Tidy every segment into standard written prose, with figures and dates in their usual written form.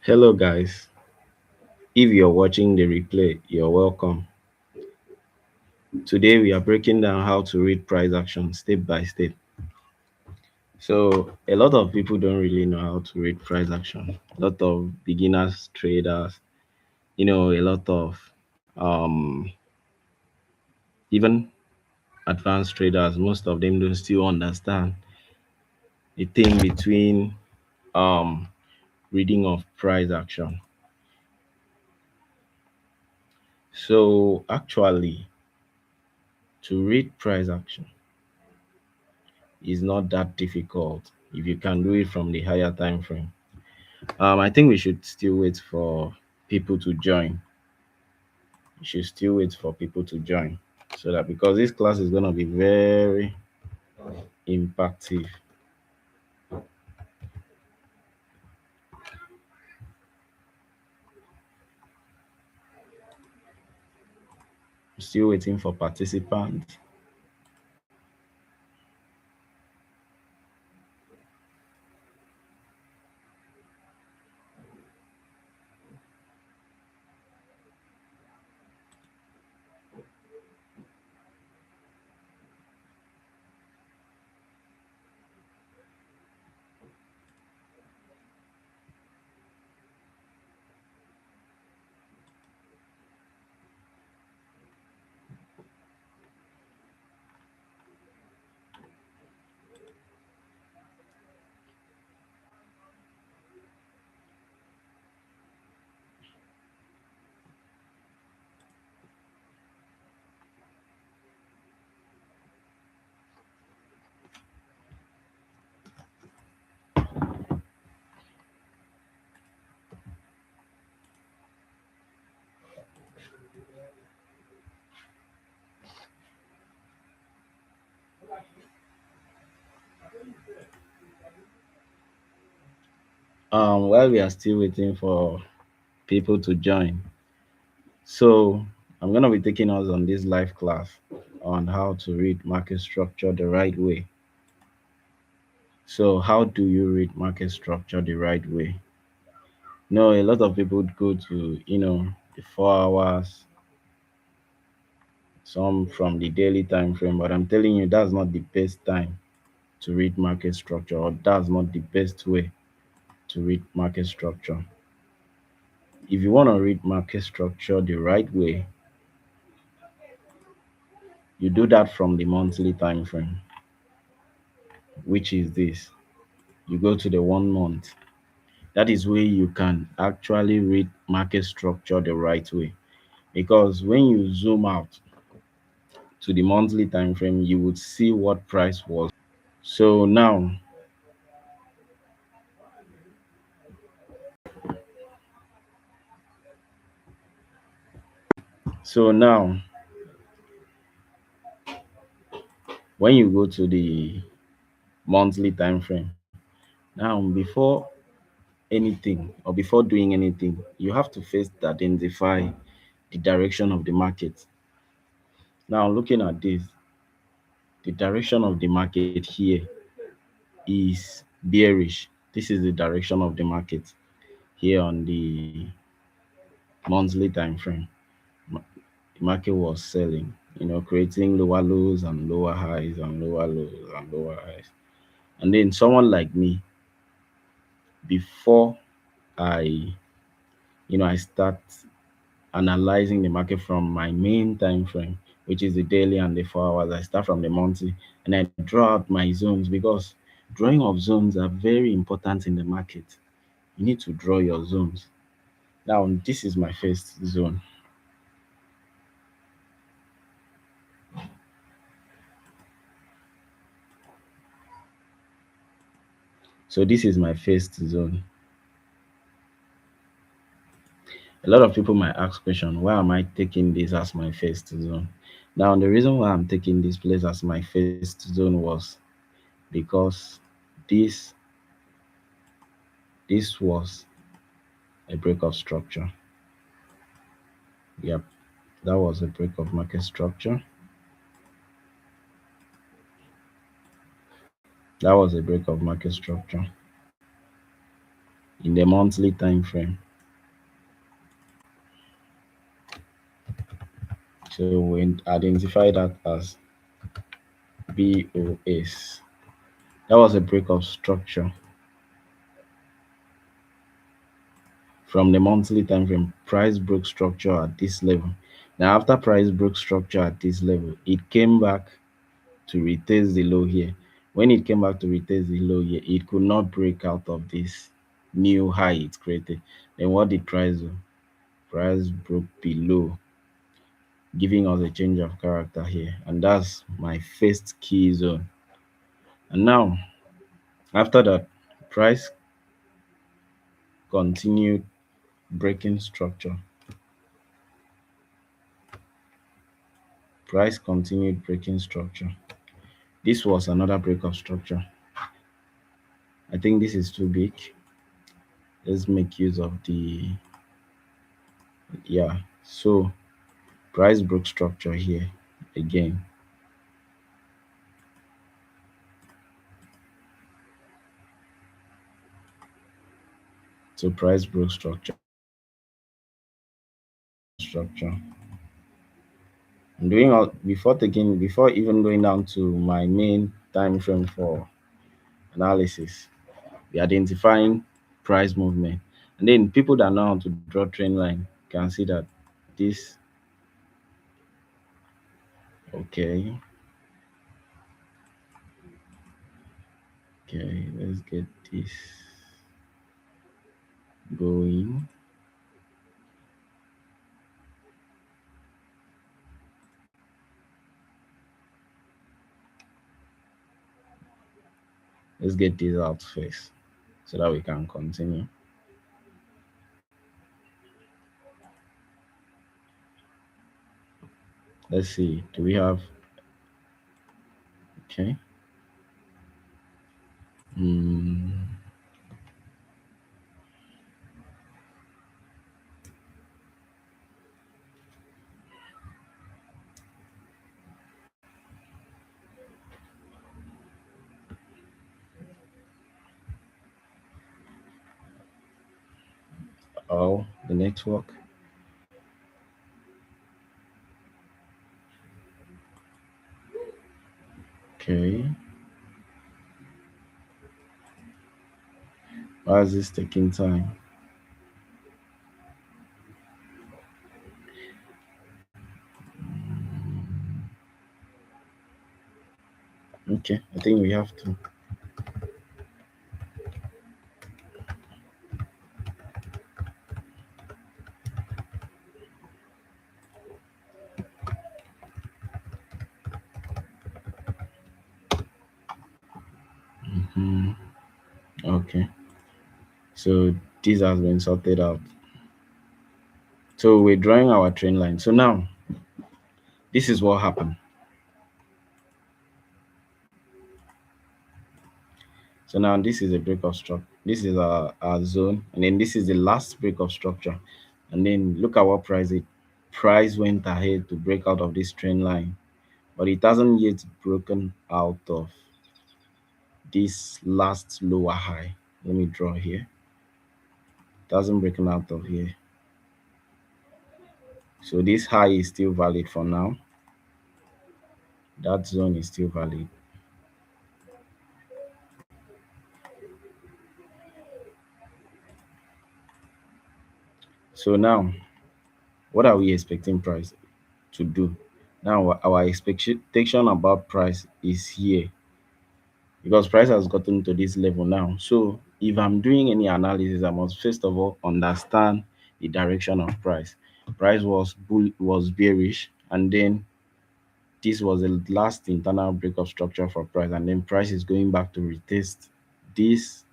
Hello, guys. If you're watching the replay, you're welcome. Today, we are breaking down how to read price action step by step. So, a lot of people don't really know how to read price action. A lot of beginners, traders, a lot of even advanced traders, most of them don't still understand the thing between um, reading of price action. So, actually, to read price action is not that difficult if you can do it from the higher time frame. I think we should still wait for people to join. We should still wait for people to join so that because this class is gonna be very impactful. Still waiting for participants. While we are still waiting for people to join, so I'm gonna be taking us on this live class on how to read market structure the right way. So, how do you read market structure the right way? No, a lot of people go to, the 4 hours, some from the daily time frame, but I'm telling you, that's not the best time to read market structure, or that's not the best way to read market structure. If you want to read market structure the right way, you do that from the monthly time frame, which is this. You go to the 1 month. That is where you can actually read market structure the right way. Because when you zoom out to the monthly time frame, you would see what price was. So now, so now, when you go to the monthly time frame, now before anything or before doing anything, you have to first identify the direction of the market. Now, looking at this, the direction of the market here is bearish. This is the direction of the market here on the monthly time frame. Ma- The market was selling, creating lower lows and lower highs and lower lows and lower highs. And then someone like me, before I, I start analyzing the market from my main time frame, which is the daily and the 4 hours. I start from the monthly and I draw out my zones because drawing of zones are very important in the market. You need to draw your zones. Now, this is my first zone. So this is my first zone. A lot of people might ask question, why am I taking this as my first zone? Now, the reason why I'm taking this place as my first zone was because this this was a break of structure. Yep, that was a break of market structure. That was a break of market structure. in the monthly time frame. So we identify that as BOS. That was a break of structure from the monthly time frame. Price broke structure at this level. Now, after price broke structure at this level, it came back to retest the low here. When it came back to retest the low here, it could not break out of this new high it created. Then what did price do? Price broke below, giving us a change of character here. And that's my first key zone. And now, after that, price continued breaking structure. Price continued breaking structure. This was another break of structure. I think this is too big. Let's make use of the, yeah. So price broke structure here again. So price broke structure. I'm doing all before even going down to my main time frame for analysis. We identifying price movement. And then people that know how to draw trend line can see that this, okay, okay, let's get this going. Let's get this out first so that we can continue. Let's see, do we have, okay. Mm, oh, the network. Okay. Why is this taking time? Okay, I think we have to. Mhm. Okay, so this has been sorted out. So we're drawing our trend line. So now, this is what happened. So now this is a break of structure. This is our zone, and then this is the last break of structure. And then look at what price it. Price went ahead to break out of this trend line, but it hasn't yet broken out of this last lower high. Let me draw here. It hasn't broken out of here. So this high is still valid for now. That zone is still valid. So now, what are we expecting price to do? Now, our expectation about price is here because price has gotten to this level now. So if I'm doing any analysis, I must first of all understand the direction of price. Price was bearish, and then this was the last internal break of structure for price, and then price is going back to retest this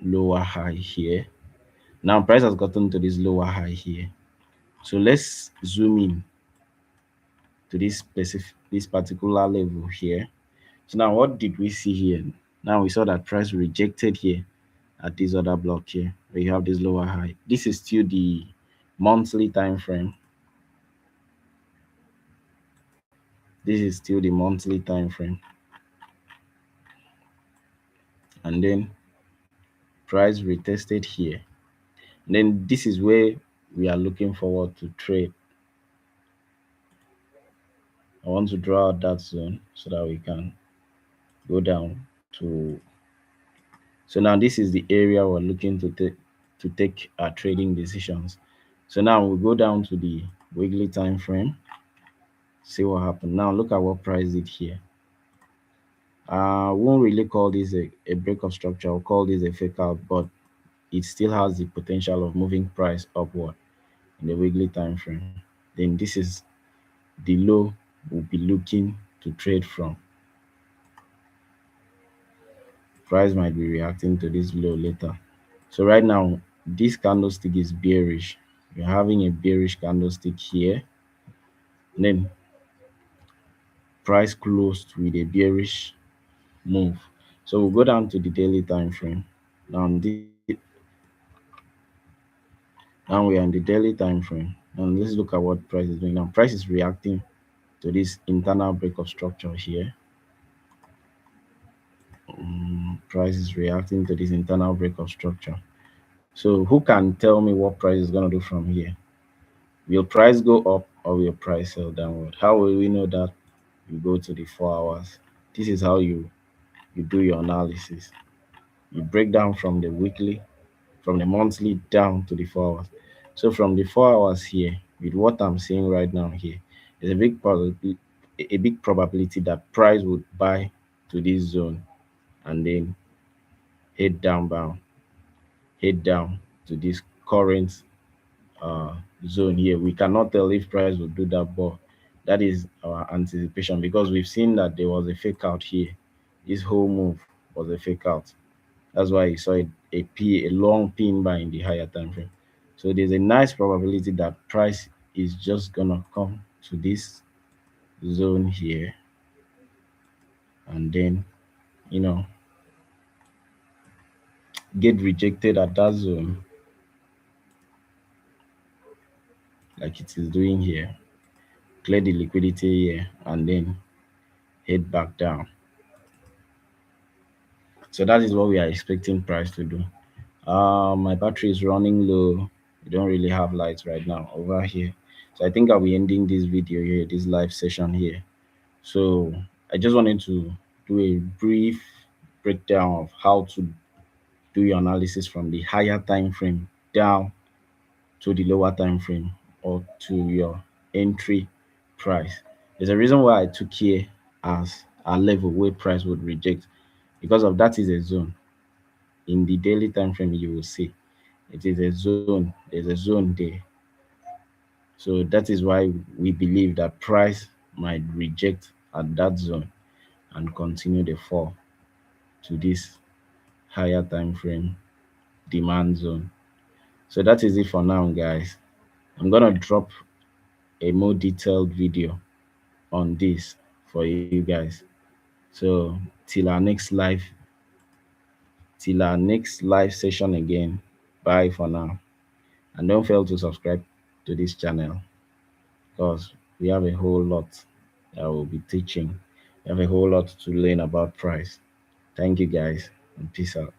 lower high here. Now price has gotten to this lower high here. So let's zoom in to this particular level here. So now what did we see here? Now we saw that price rejected here at this other block here where you have this lower high. This is still the monthly time frame. This is still the monthly time frame. And then Price retested here. And then this is where we are looking forward to trade. I want to draw out that zone so that we can go down to. So now this is the area we're looking to take our trading decisions. So now we go down to the weekly time frame, see what happened. Now look at what price did here. Won't really call this a break of structure. I'll call this a fake out, but it still has the potential of moving price upward in the weekly time frame. Then this is the low we'll be looking to trade from. Price might be reacting to this low later. So right now, this candlestick is bearish. We're having a bearish candlestick here. And then price closed with a bearish move. So we'll go down to the daily time frame. Now, now we are in the daily time frame. And let's look at what price is doing now. Price is reacting to this internal break of structure here. Price is reacting to this internal break of structure. So who can tell me what price is going to do from here? Will price go up or will price sell downward? How will we know that? You go to the 4 hours. This is how you do your analysis. You break down from the weekly, from the monthly down to the 4 hours. So from the 4 hours here, with what I'm seeing right now here, there's a big probability that price would buy to this zone and then head down bound, head down to this current uh, zone here. We cannot tell if price will do that, but that is our anticipation because we've seen that there was a fake out here. This whole move was a fake out. That's why you saw a long pin bar in the higher time frame. So there's a nice probability that price is just gonna come to this zone here and then you know get rejected at that zone like it is doing here, clear the liquidity here and then head back down. So that is what we are expecting price to do. My battery is running low. We don't really have lights right now over here. So I think I'll be ending this video here, this live session here. So I just wanted to do a brief breakdown of how to do your analysis from the higher time frame down to the lower time frame or to your entry price. There's a reason why I took here as a level where price would reject because of that is a zone. In the daily time frame, you will see it is a zone. There's a zone there. So that is why we believe that price might reject at that zone and continue the fall to this higher time frame demand zone. So that is it for now, guys. I'm gonna drop a more detailed video on this for you guys. So till our next live session again. Bye for now. And don't fail to subscribe to this channel because we have a whole lot that we'll be teaching. We have a whole lot to learn about price. Thank you guys and peace out.